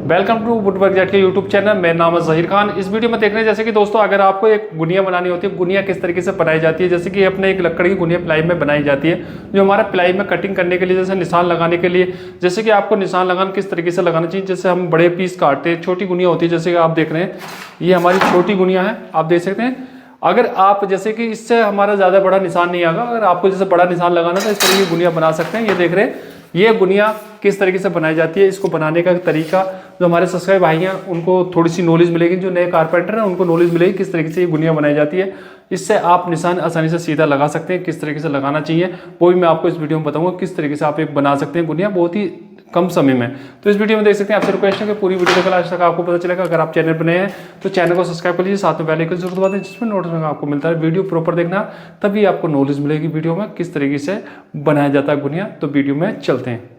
Welcome to woodwork jet के YouTube channel. मेरा नाम है जहीर खान। इस वीडियो में देखने जैसे कि दोस्तों, अगर आपको एक गुनिया बनानी होती है, गुनिया किस तरीके से बनाई जाती है, जैसे कि अपने एक लकड़ी की गुनिया प्लाई में बनाई जाती है, जो हमारा प्लाई में कटिंग करने के लिए, जैसे निशान लगाने के लिए, जैसे कि आपको निशान लगाना किस तरीके से लगाना चाहिए। जैसे हम बड़े पीस काटते हैं, छोटी गुनिया होती है, जैसे कि आप देख रहे हैं ये हमारी छोटी गुनिया है, आप देख सकते हैं। अगर आप जैसे कि इससे हमारा ज़्यादा बड़ा निशान नहीं आएगा, अगर आपको जैसे बड़ा निशान लगाना तो इस तरह की गुनिया बना सकते हैं। ये देख रहे हैं ये गुनिया किस तरीके से बनाई जाती है, इसको बनाने का तरीका जो हमारे सब्सक्राइब भाई हैं उनको थोड़ी सी नॉलेज मिलेगी, जो नए कारपेंटर हैं उनको नॉलेज मिलेगी किस तरीके से ये गुनिया बनाई जाती है। इससे आप निशान आसानी से सीधा लगा सकते हैं। किस तरीके से लगाना चाहिए वो भी मैं आपको इस वीडियो में बताऊंगा, किस तरीके से आप एक बना सकते हैं गुनिया बहुत ही कम समय में। तो इस वीडियो में देख सकते हैं। आपसे रिक्वेस्ट है कि पूरी वीडियो देखकर लास्ट तक आपको पता चलेगा। अगर आप चैनल पर नए हैं तो चैनल को सब्सक्राइब कर लीजिए, साथ में बेल आइकन जरूर दबा दें जिसमें नोटिफिकेशन आपको मिलता है। वीडियो प्रॉपर देखना, तभी आपको नॉलेज मिलेगी वीडियो में किस तरीके से बनाया जाता है गुनिया। तो वीडियो में चलते हैं।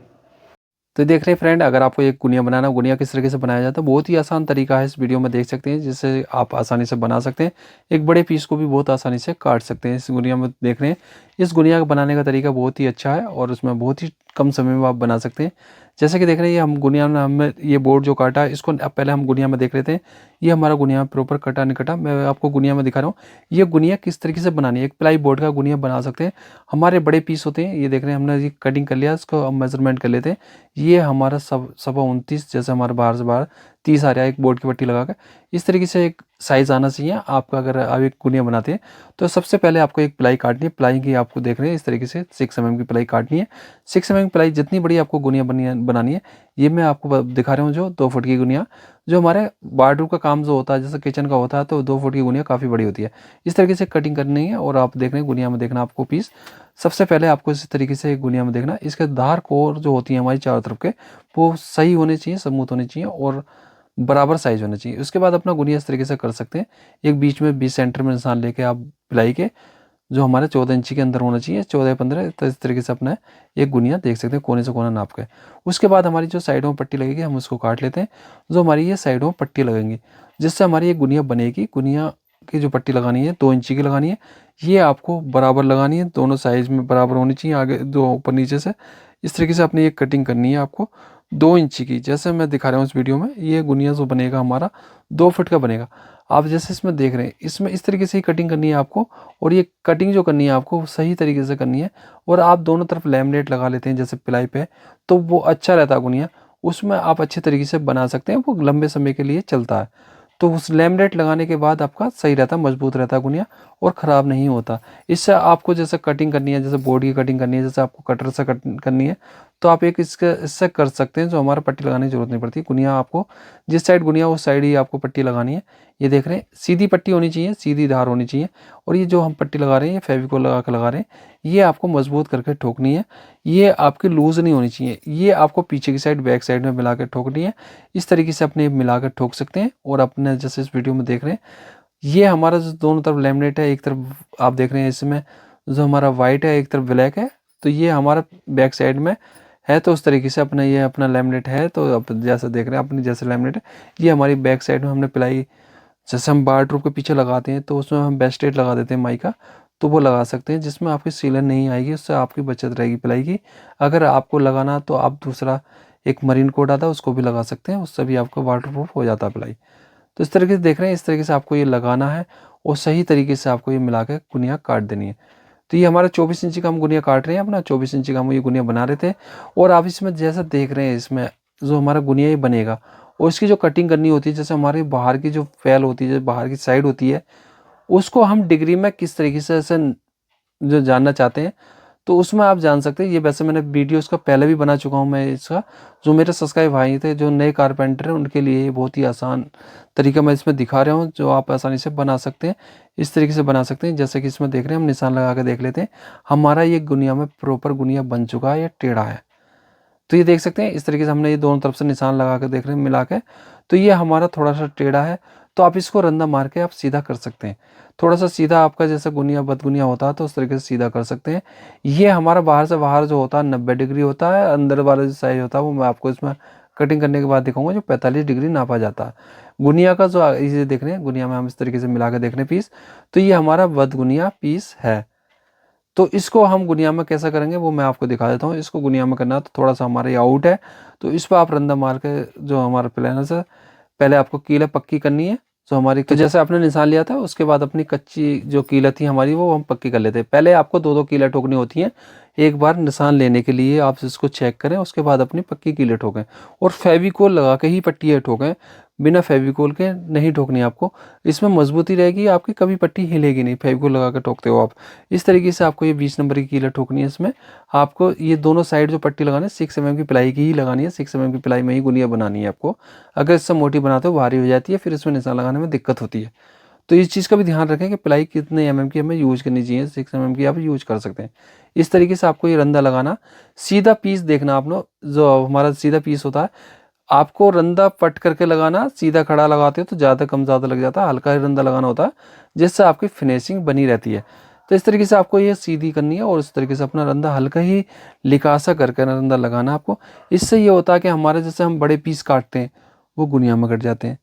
तो देख रहे हैं फ्रेंड, अगर आपको एक गुनिया बनाना, गुनिया किस तरीके से बनाया जाता है, बहुत ही आसान तरीका है, इस वीडियो में देख सकते हैं, जिससे आप आसानी से बना सकते हैं। एक बड़े पीस को भी बहुत आसानी से काट सकते हैं। इस गुनिया में देख रहे हैं, इस गुनिया को बनाने का तरीका बहुत ही अच्छा है और उसमें बहुत ही कम समय में आप बना सकते हैं। जैसे कि देख रहे हैं, ये हम गुनिया में हमें ये बोर्ड जो काटा है, इसको अब पहले हम गुनिया में देख लेते हैं। ये हमारा गुनिया प्रॉपर कटा नहीं कटा, मैं आपको गुनिया में दिखा रहा हूँ। ये गुनिया किस तरीके से बनानी है, एक प्लाई बोर्ड का गुनिया बना सकते हैं। हमारे बड़े पीस होते हैं, ये देख रहे हैं, हमने ये कटिंग कर लिया, इसको हम मेजरमेंट कर लेते हैं। ये हमारा 29 जैसे हमारे बाहर से बाहर 30 आ रहा है एक बोर्ड की पट्टी लगा कर। इस तरीके से एक साइज़ आना चाहिए आपका। अगर आप एक गुनिया बनाते हैं तो सबसे पहले आपको एक प्लाई काटनी है। प्लाई की आपको देख रहे हैं इस तरीके से 6 mm की प्लाई काटनी है। 6 mm की प्लाई जितनी बड़ी आपको गुनिया बनानी है, ये मैं आपको दिखा रहा हूँ। जो 2 फुट की गुनिया, जो हमारे वार्डरोब का काम जो होता है, जैसे किचन का होता है, तो 2 फुट की गुनिया काफ़ी बड़ी होती है। इस तरीके से कटिंग करनी है। और आप देख रहे हैं गुनिया में देखना आपको पीस, सबसे पहले आपको इस तरीके से गुनिया में देखना, इसके धार कोर जो होती है हमारी चारों तरफ के, वो सही होने चाहिए, स्मूथ होने चाहिए और बराबर साइज होना चाहिए। उसके बाद अपना गुनिया इस तरीके से कर सकते हैं। एक बीच में 20 सेंटर में निशान लेके आप प्लाई के, जो हमारे 14 इंची के अंदर होना चाहिए, 14-15, तो इस तरीके से अपना एक गुनिया देख सकते हैं, कोने से कोना नाप के। उसके बाद हमारी जो साइडों में पट्टी लगेगी, हम उसको काट लेते हैं। जो हमारी ये साइडों में पट्टी लगेंगी, जिससे हमारी ये गुनिया बनेगी। गुनिया की जो पट्टी लगानी है 2 इंची की लगानी है। ये आपको बराबर लगानी है, दोनों साइज में बराबर होनी चाहिए, आगे दो ऊपर नीचे से। इस तरीके से अपनी ये कटिंग करनी है आपको 2 इंची की, जैसे मैं दिखा रहा हूँ इस वीडियो में। ये गुनिया जो बनेगा हमारा 2 फुट का बनेगा। आप जैसे इसमें देख रहे हैं, इसमें इस तरीके से ही कटिंग करनी है आपको। और ये कटिंग जो करनी है आपको सही तरीके से करनी है। और आप दोनों तरफ लैमिनेट लगा लेते हैं जैसे प्लाई पे, तो वो अच्छा रहता है गुनिया, उसमें आप अच्छे तरीके से बना सकते हैं, वो लंबे समय के लिए चलता है। तो उस लैमिनेट लगाने के बाद आपका सही रहता है, मजबूत रहता है गुनिया और ख़राब नहीं होता। इससे आपको जैसे कटिंग करनी है, जैसे बोर्ड की कटिंग करनी है, जैसे आपको कटर से कट करनी है, तो आप एक इससे कर सकते हैं, जो हमारा पट्टी लगाने की जरूरत नहीं पड़ती। गुनिया आपको जिस साइड गुनिया उस साइड ही आपको पट्टी लगानी है। ये देख रहे हैं, सीधी पट्टी होनी चाहिए, सीधी धार होनी चाहिए। और ये जो हम पट्टी लगा रहे हैं, ये फेविकोल लगा कर लगा रहे हैं, ये आपको मजबूत करके ठोकनी है। ये आपकी लूज़ नहीं होनी चाहिए, ये आपको पीछे की साइड बैक साइड में मिला कर ठोकनी है। इस तरीके से अपने मिला कर ठोक सकते हैं। और अपने जैसे इस वीडियो में देख रहे हैं, ये हमारा जो दोनों तरफ लैमिनेट है, एक तरफ आप देख रहे हैं इसमें जो हमारा वाइट है, एक तरफ ब्लैक है, तो ये हमारा बैक साइड में है। तो उस तरीके से अपना ये अपना लैमिनेट है, तो अब जैसे देख रहे हैं अपनी जैसे लैमिनेट है, ये हमारी बैक साइड में हमने प्लाई, जैसे हम वार्डरोब के पीछे लगाते हैं तो उसमें हम बेस्टेट लगा देते हैं माई का, तो वो लगा सकते हैं, जिसमें आपकी सीलन नहीं आएगी, उससे आपकी बचत रहेगी प्लाई की। अगर आपको लगाना तो आप दूसरा एक मरीन कोट आता है उसको भी लगा सकते हैं, उससे भी आपका वाटरप्रूफ हो जाता है प्लाई। तो इस तरीके से देख रहे हैं, इस तरीके से आपको ये लगाना है और सही तरीके से आपको ये मिला के गुनिया काट देनी है। तो ये हमारा 24 इंची का हम गुनिया काट रहे हैं, अपना 24 इंची का हम ये गुनिया बना रहे थे। और आप इसमें जैसा देख रहे हैं, इसमें जो हमारा गुनिया ये बनेगा और इसकी जो कटिंग करनी होती है, जैसे हमारी बाहर की जो फैल होती है, जो बाहर की साइड होती है, उसको हम डिग्री में किस तरीके से ऐसे जो जानना चाहते हैं तो उसमें आप जान सकते हैं। ये वैसे मैंने वीडियो इसका पहले भी बना चुका हूँ मैं इसका, जो मेरे सब्सक्राइब भाई थे जो नए कारपेंटर हैं उनके लिए ये बहुत ही आसान तरीका मैं इसमें दिखा रहा हूँ, जो आप आसानी से बना सकते हैं। इस तरीके से बना सकते हैं, जैसे कि इसमें देख रहे हैं, हम निशान लगा के देख लेते हैं। हमारा ये गुनिया में प्रॉपर गुनिया बन चुका है, या टेढ़ा है। तो ये देख सकते हैं, इस तरीके से हमने ये दोनों तरफ से निशान लगा कर देख रहे हैं मिला के, तो ये हमारा थोड़ा सा टेढ़ा है। तो आप इसको रंदा मार के आप सीधा कर सकते हैं। थोड़ा सा सीधा आपका जैसे गुनिया बदगुनिया होता है तो उस तरीके से सीधा कर सकते हैं। ये हमारा बाहर से बाहर जो होता है 90 डिग्री होता है, अंदर वाला जो साइज होता है वो मैं आपको इसमें कटिंग करने के बाद दिखाऊंगा, जो 45 डिग्री नापा जाता है। गुनिया का जो इसे देख रहे हैं, गुनिया में हम इस तरीके से मिला के देख रहे हैं पीस, तो ये हमारा बदगुनिया पीस है। तो इसको हम गुनिया में कैसा करेंगे वो मैं आपको दिखा देता हूँ। इसको गुनिया में करना है तो थोड़ा सा हमारा ये आउट है, तो इस पर आप रंदा मार के जो हमारा प्लान है, पहले आपको कीला पक्की करनी है। तो हमारी तो जैसे आपने निशान लिया था उसके बाद अपनी कच्ची जो कीला थी हमारी वो हम पक्की कर लेते हैं। पहले आपको 2-2 कीला ठोकनी होती हैं, एक बार निशान लेने के लिए आप इसको चेक करें, उसके बाद अपनी पक्की कीले ठोकें और फेविकोल लगा के ही पट्टी ठोकें, बिना फेविकोल के नहीं ठोकनी आपको। इसमें मजबूती रहेगी आपकी, कभी पट्टी हिलेगी नहीं फेविकोल लगा के ठोकते हो आप। इस तरीके से आपको ये 20 नंबर की कीला ठोकनी है। इसमें आपको ये दोनों साइड जो पट्टी लगानी है 6 mm की प्लाई की ही लगानी है, 6 mm की प्लाई में ही गुनिया बनानी है आपको। अगर इससे मोटी बनाते हो भारी हो जाती है, फिर इसमें निशान लगाने में दिक्कत होती है। तो इस चीज़ का भी ध्यान रखें कि प्लाई कितने mm की हमें यूज करनी चाहिए। 6 mm की आप यूज कर सकते हैं। इस तरीके से आपको ये रंदा लगाना। सीधा पीस देखना आप लोग, जो हमारा सीधा पीस होता है आपको रंदा पट करके लगाना। सीधा खड़ा लगाते हो तो ज़्यादा कम ज़्यादा लग जाता है, हल्का ही रंदा लगाना होता है जिससे आपकी फिनिशिंग बनी रहती है। तो इस तरीके से आपको ये सीधी करनी है और इस तरीके से अपना रंदा हल्का ही लिकासा करके रंदा लगाना आपको। इससे ये होता है कि हमारे जैसे हम बड़े पीस काटते हैं वो गुनिया में कट जाते हैं,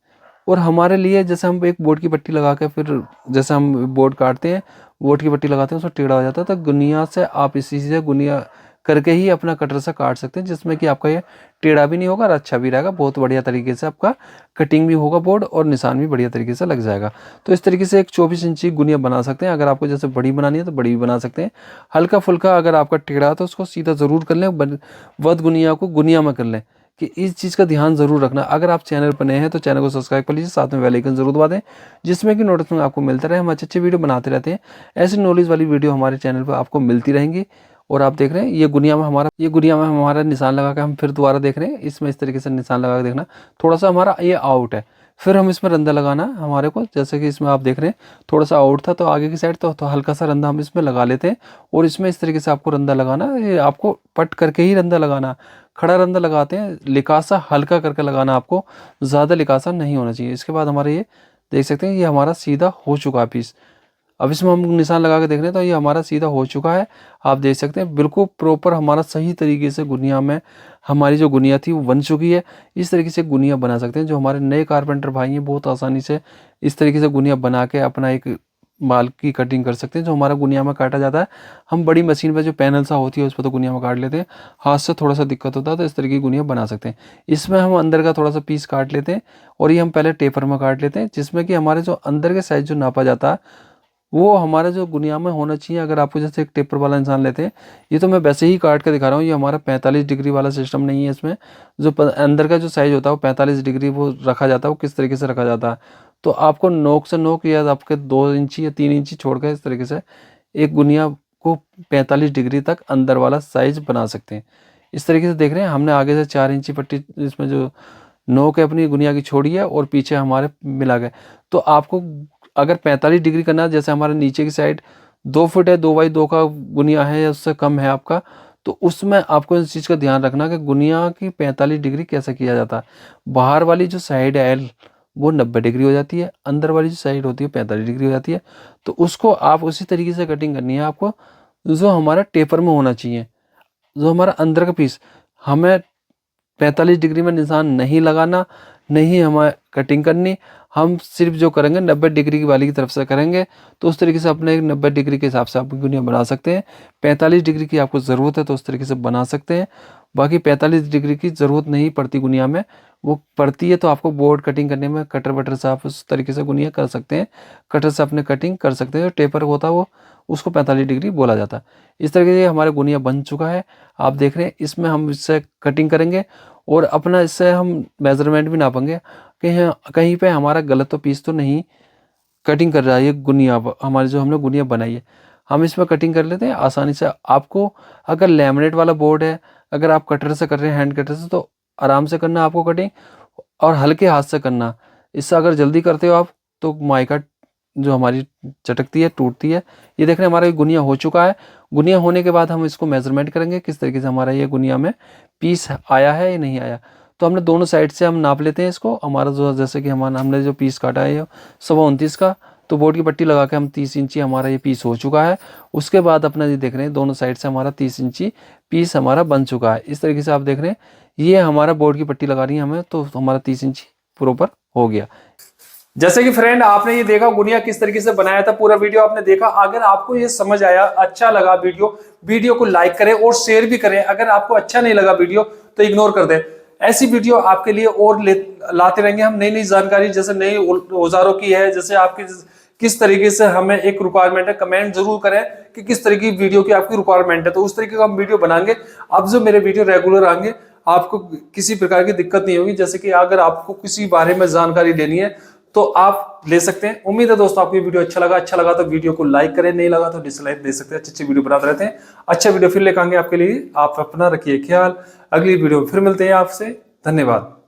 और हमारे लिए जैसे हम एक बोर्ड की पट्टी लगा के फिर जैसे हम बोर्ड काटते हैं, बोर्ड की पट्टी लगाते हैं उसमें टेढ़ा हो जाता है, तो गुनिया से आप इसी से गुनिया करके ही अपना कटर से काट सकते हैं, जिसमें कि आपका ये टेढ़ा भी नहीं होगा और अच्छा भी रहेगा। बहुत बढ़िया तरीके से आपका कटिंग भी होगा बोर्ड और निशान भी बढ़िया तरीके से लग जाएगा। तो इस तरीके से एक 24 इंची गुनिया बना सकते हैं। अगर आपको जैसे बड़ी बनानी है तो बड़ी भी बना सकते हैं। हल्का फुल्का अगर आपका टेढ़ा है तो उसको सीधा ज़रूर कर लें, वध गुनिया को गुनिया में कर लें। कि इस चीज़ का ध्यान ज़रूर रखना। अगर आप चैनल पर नए हैं तो चैनल को सब्सक्राइब कर लीजिए, साथ में बेल आइकन ज़रूर दबा दें जिसमें कि नोटिफिकेशन आपको मिलता रहे। हम अच्छे अच्छे वीडियो बनाते रहते हैं, ऐसी नॉलेज वाली वीडियो हमारे चैनल पर आपको मिलती रहेंगी। और आप देख रहे हैं ये गुनिया में हमारा निशान लगा के हम फिर दोबारा देख रहे हैं। इसमें इस तरीके से निशान लगा के देखना, थोड़ा सा हमारा ये आउट है, फिर हम इसमें रंदा लगाना हमारे को। जैसे कि इसमें आप देख रहे हैं थोड़ा सा आउट था तो आगे की साइड तो हल्का सा रंदा हम इसमें लगा लेते हैं। और इसमें इस तरीके से आपको रंदा लगाना, ये आपको पट करके ही रंदा लगाना। खड़ा रंदा लगाते हैं, लिकासा हल्का करके लगाना, आपको ज़्यादा लिकासा नहीं होना चाहिए। इसके बाद हमारे ये देख सकते हैं ये हमारा सीधा हो चुका है पीस। अब इसमें हम निशान लगा के देख रहे हैं तो ये हमारा सीधा हो चुका है। आप देख सकते हैं बिल्कुल प्रॉपर हमारा सही तरीके से गुनिया में हमारी जो गुनिया थी वो बन चुकी है। इस तरीके से गुनिया बना सकते हैं। जो हमारे नए कारपेंटर भाई हैं बहुत आसानी से इस तरीके से गुनिया बना के अपना एक माल की कटिंग कर सकते हैं। जो हमारा गुनिया में काटा जाता है, हम बड़ी मशीन पर जो पैनल सा होती है उस पर तो गुनिया में काट लेते हैं, हाथ से थोड़ा सा दिक्कत होता है, तो इस तरीके की गुनिया बना सकते हैं। इसमें हम अंदर का थोड़ा सा पीस काट लेते हैं और ये हम पहले टेपर में काट लेते हैं, जिसमें कि हमारे जो अंदर के साइज जो नापा जाता है वो हमारा जो गुनिया में होना चाहिए। अगर आपको जैसे एक टेपर वाला इंसान लेते हैं, ये तो मैं वैसे ही काट के दिखा रहा हूँ, ये हमारा 45 डिग्री वाला सिस्टम नहीं है। इसमें जो अंदर का जो साइज होता है वो 45 डिग्री वो रखा जाता है। वो किस तरीके से रखा जाता है, तो आपको नोक से नोक या आपके 2 इंची या 3 इंची छोड़ कर इस तरीके से एक गुनिया को 45 डिग्री तक अंदर वाला साइज बना सकते हैं। इस तरीके से देख रहे हैं हमने आगे से 4 इंची पट्टी इसमें जो नोक है अपनी गुनिया की छोड़ी है और पीछे हमारे मिला गए। तो आपको अगर 45 डिग्री करना है, जैसे हमारे नीचे की साइड 2 फुट है, 2x2 का गुनिया है या उससे कम है आपका, तो उसमें आपको इस चीज़ का ध्यान रखना कि गुनिया की 45 डिग्री कैसे किया जाता है। बाहर वाली जो साइड है एल वो 90 डिग्री हो जाती है, अंदर वाली जो साइड होती है 45 डिग्री हो जाती है। तो उसको आप उसी तरीके से कटिंग करनी है आपको, जो हमारा टेपर में होना चाहिए। जो हमारा अंदर का पीस हमें 45 डिग्री में निशान नहीं लगाना, नहीं हमें कटिंग करनी। हम सिर्फ जो करेंगे 90 डिग्री की वाली की तरफ से करेंगे। तो उस तरीके से अपने 90 डिग्री के हिसाब से आप गुनिया बना सकते हैं। 45 डिग्री की आपको ज़रूरत है तो उस तरीके से बना सकते हैं। बाकी 45 डिग्री की ज़रूरत नहीं पड़ती गुनिया में, वो पड़ती है तो आपको बोर्ड कटिंग करने में कटर वटर से आप उस तरीके से गुनिया कर सकते हैं, कटर से अपने कटिंग कर सकते हैं। जो टेपर होता है वो उसको 45 डिग्री बोला जाता है। इस तरीके से हमारे गुनिया बन चुका है, आप देख रहे हैं। इसमें हम इससे कटिंग करेंगे और अपना इससे हम मेज़रमेंट भी नापेंगे कहीं पे हमारा गलत तो पीस तो नहीं कटिंग कर रहा है। ये गुनिया हमारी जो हमने गुनिया बनाई है हम इसमें कटिंग कर लेते हैं आसानी से। आपको अगर लैमिनेट वाला बोर्ड है, अगर आप कटर से कर रहे हैं हैंड कटर से, तो आराम से करना आपको कटिंग और हल्के हाथ से करना। इससे अगर जल्दी करते हो आप तो माइका जो हमारी चटकती है, टूटती है। ये देख रहे हैं हमारा ये गुनिया हो चुका है। गुनिया होने के बाद हम इसको मेजरमेंट करेंगे किस तरीके से हमारा ये गुनिया में पीस आया है या नहीं आया। तो हमने दोनों साइड से हम नाप लेते हैं इसको। हमारा जो जैसे कि हमने जो पीस काटा है 29.29 का, तो बोर्ड की पट्टी लगा के हम 30 इंची हमारा ये पीस हो चुका है। उसके बाद अपना ये देख रहे हैं दोनों साइड से हमारा 30 इंची पीस हमारा बन चुका है। इस तरीके से आप देख रहे हैं ये हमारा बोर्ड की पट्टी लगा रही है हमें, तो हमारा 30 इंची प्रॉपर हो गया। जैसे कि फ्रेंड आपने ये देखा गुनिया किस तरीके से बनाया था, पूरा वीडियो आपने देखा। अगर आपको ये समझ आया, अच्छा लगा वीडियो को लाइक करें और शेयर भी करें। अगर आपको अच्छा नहीं लगा वीडियो तो इग्नोर कर दें। ऐसी वीडियो आपके लिए और लाते रहेंगे हम, नई नई जानकारी, जैसे नई औजारों की है, जैसे आपकी किस तरीके से हमें एक रिक्वायरमेंट है। कमेंट जरूर करें कि किस तरह की वीडियो की आपकी रिक्वायरमेंट है, तो उस तरीके का हम वीडियो बनाएंगे। अब जो मेरे वीडियो रेगुलर आएंगे, आपको किसी प्रकार की दिक्कत नहीं होगी। जैसे कि अगर आपको किसी बारे में जानकारी लेनी है तो आप ले सकते हैं। उम्मीद है दोस्तों आपको ये वीडियो अच्छा लगा तो वीडियो को लाइक करें, नहीं लगा तो डिसलाइक दे सकते हैं। अच्छी वीडियो बनाते रहते हैं, अच्छा वीडियो फिर लेकर आएंगे आपके लिए। आप अपना रखिए ख्याल, अगली वीडियो में फिर मिलते हैं आपसे। धन्यवाद।